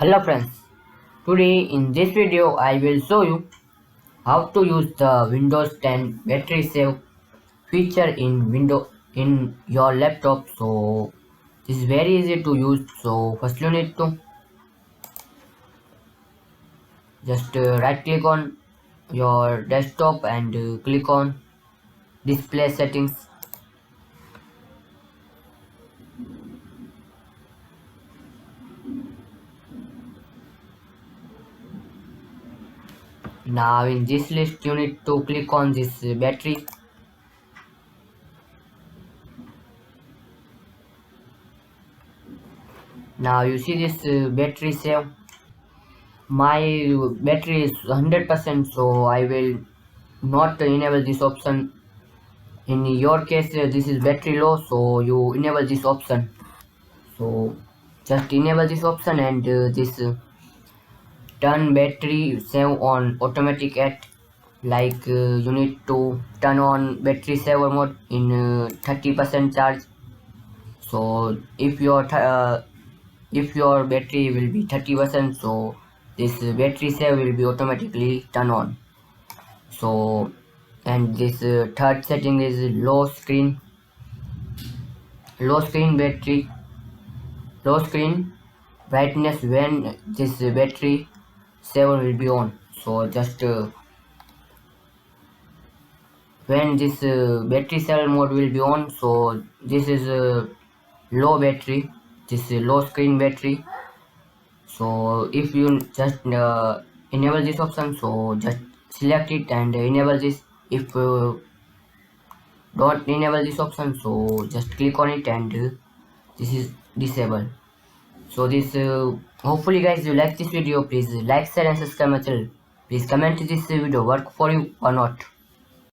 Hello friends, today in this video I will show you how to use the Windows 10 battery save feature in your laptop. So this is very easy to use. So first you need to just right click on your desktop and click on display settings. Now in this list you need to click on this battery. Now you see this battery save. My battery is 100%, so I will not enable this option. In your case this is battery low, so you enable this option. So just enable this option and this turn battery save on automatic at, like you need to turn on battery saver mode in 30% charge. So if your battery will be 30%, so this battery save will be automatically turn on. So and this third setting is low screen low screen brightness when this battery saver will be on. So just when this battery saver mode will be on, so this is low battery, this low screen battery. So if you just enable this option, so just select it and enable this. If don't enable this option, so just click on it and this is disabled. So this hopefully guys you like this video. Please like, share and subscribe my channel. Please comment this video work for you or not.